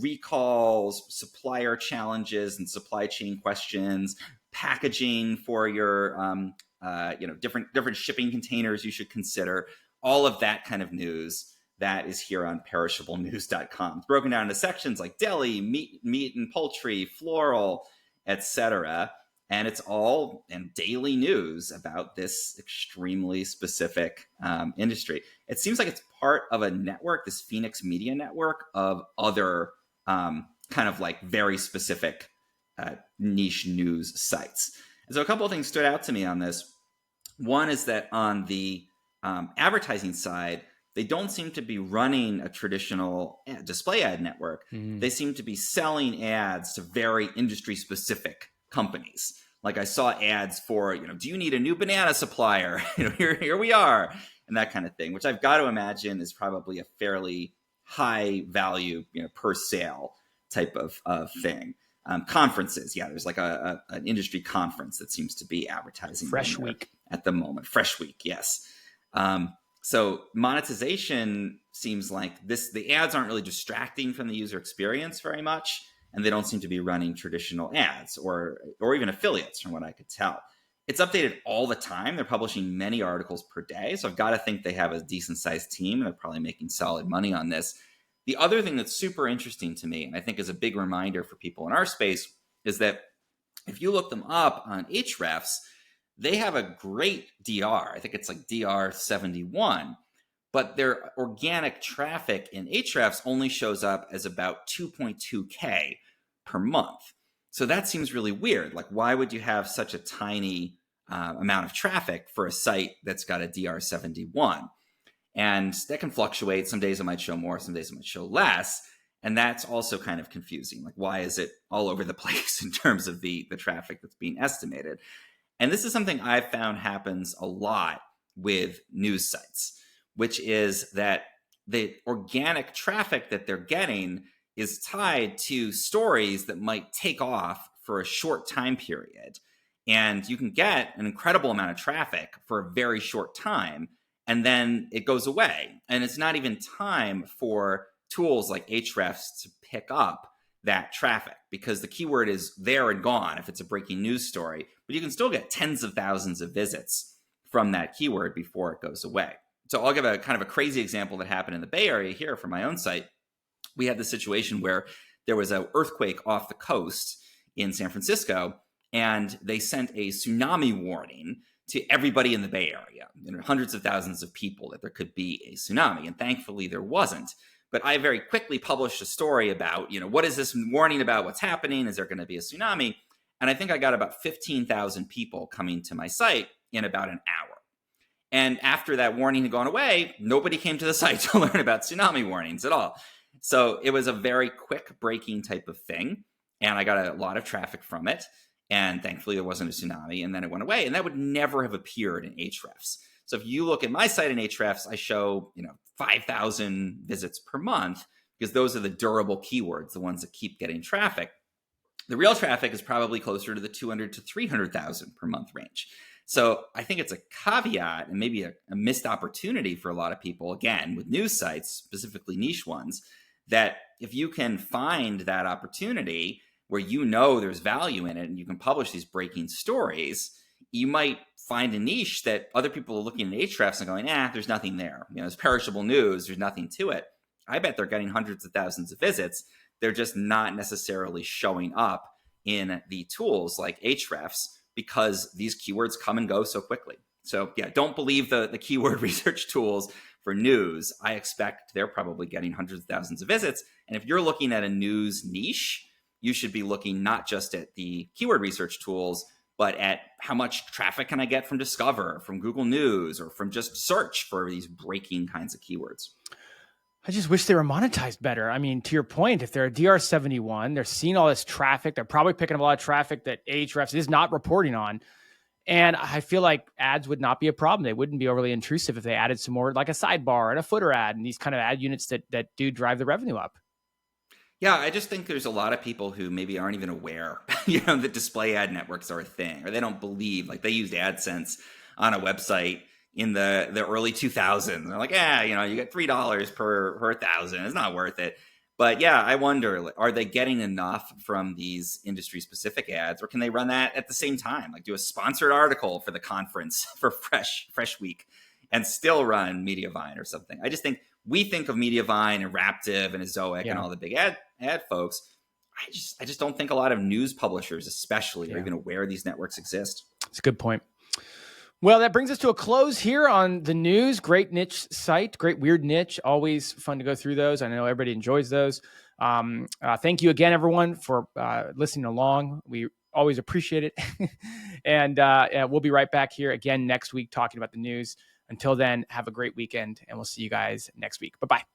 recalls, supplier challenges and supply chain questions, packaging for your different shipping containers you should consider, all of that kind of news that is here on perishablenews.com. It's broken down into sections like deli, meat and poultry, floral, etc. And it's all daily news about this extremely specific industry. It seems like it's part of a network, this Phoenix Media network of other kind of like very specific niche news sites. And so a couple of things stood out to me on this. One is that on the advertising side, they don't seem to be running a traditional display ad network. They seem to be selling ads to very industry specific companies. Like I saw ads for, do you need a new banana supplier? Here we are. and that kind of thing, which I've got to imagine is probably a fairly high value, per sale type of thing. Conferences, yeah, there's like an industry conference that seems to be advertising Fresh Week at the moment. Fresh Week, yes. So monetization seems like the ads aren't really distracting from the user experience very much, and they don't seem to be running traditional ads or even affiliates from what I could tell. It's updated all the time. They're publishing many articles per day, so I've got to think they have a decent sized team. They're probably making solid money on this. The other thing that's super interesting to me, and I think is a big reminder for people in our space, is that if you look them up on Ahrefs, they have a great DR. I think it's like DR 71, but their organic traffic in Ahrefs only shows up as about 2.2K per month. So that seems really weird. Like, why would you have such a tiny amount of traffic for a site that's got a DR 71? And that can fluctuate. Some days it might show more, some days it might show less. And that's also kind of confusing. Like, why is it all over the place in terms of the traffic that's being estimated? And this is something I've found happens a lot with news sites, which is that the organic traffic that they're getting is tied to stories that might take off for a short time period. And you can get an incredible amount of traffic for a very short time, and then it goes away. And it's not even time for tools like Ahrefs to pick up that traffic, because the keyword is there and gone if it's a breaking news story, but you can still get tens of thousands of visits from that keyword before it goes away. So I'll give a kind of a crazy example that happened in the Bay Area here for my own site. We had the situation where there was an earthquake off the coast in San Francisco, and they sent a tsunami warning to everybody in the Bay Area, hundreds of thousands of people, that there could be a tsunami. And thankfully there wasn't. But I very quickly published a story about, what is this warning about? What's happening? Is there going to be a tsunami? And I think I got about 15,000 people coming to my site in about an hour. And after that warning had gone away, nobody came to the site to learn about tsunami warnings at all. So it was a very quick breaking type of thing. And I got a lot of traffic from it. And thankfully there wasn't a tsunami, and then it went away. And that would never have appeared in Ahrefs. So if you look at my site in Ahrefs, I show 5,000 visits per month, because those are the durable keywords, the ones that keep getting traffic. The real traffic is probably closer to the 200 to 300,000 per month range. So I think it's a caveat and maybe a missed opportunity for a lot of people, again, with news sites, specifically niche ones, that if you can find that opportunity where there's value in it and you can publish these breaking stories, you might find a niche that other people are looking at Ahrefs and going, there's nothing there. It's perishable news. There's nothing to it. I bet they're getting hundreds of thousands of visits. They're just not necessarily showing up in the tools like Ahrefs, because these keywords come and go so quickly. So yeah, don't believe the keyword research tools for news. I expect they're probably getting hundreds of thousands of visits. And if you're looking at a news niche, you should be looking not just at the keyword research tools, but at how much traffic can I get from Discover, from Google News, or from just search for these breaking kinds of keywords. I just wish they were monetized better. I mean, to your point, if they're a DR71, they're seeing all this traffic. They're probably picking up a lot of traffic that Ahrefs is not reporting on. And I feel like ads would not be a problem. They wouldn't be overly intrusive if they added some more, like a sidebar and a footer ad and these kind of ad units that do drive the revenue up. Yeah, I just think there's a lot of people who maybe aren't even aware, that display ad networks are a thing, or they don't believe, like they used AdSense on a website in the early 2000s. They're like, you get $3 per 1,000. It's not worth it. But yeah, I wonder, are they getting enough from these industry specific ads, or can they run that at the same time? Like do a sponsored article for the conference for Fresh Week and still run Mediavine or something. I just think we think of Mediavine and Raptive and Ezoic and all the big ad folks. I just don't think a lot of news publishers especially are even aware these networks exist. That's a good point. Well, that brings us to a close here on the news. Great niche site, great weird niche. Always fun to go through those. I know everybody enjoys those. Thank you again, everyone, for listening along. We always appreciate it. And we'll be right back here again next week talking about the news. Until then, have a great weekend, and we'll see you guys next week. Bye-bye.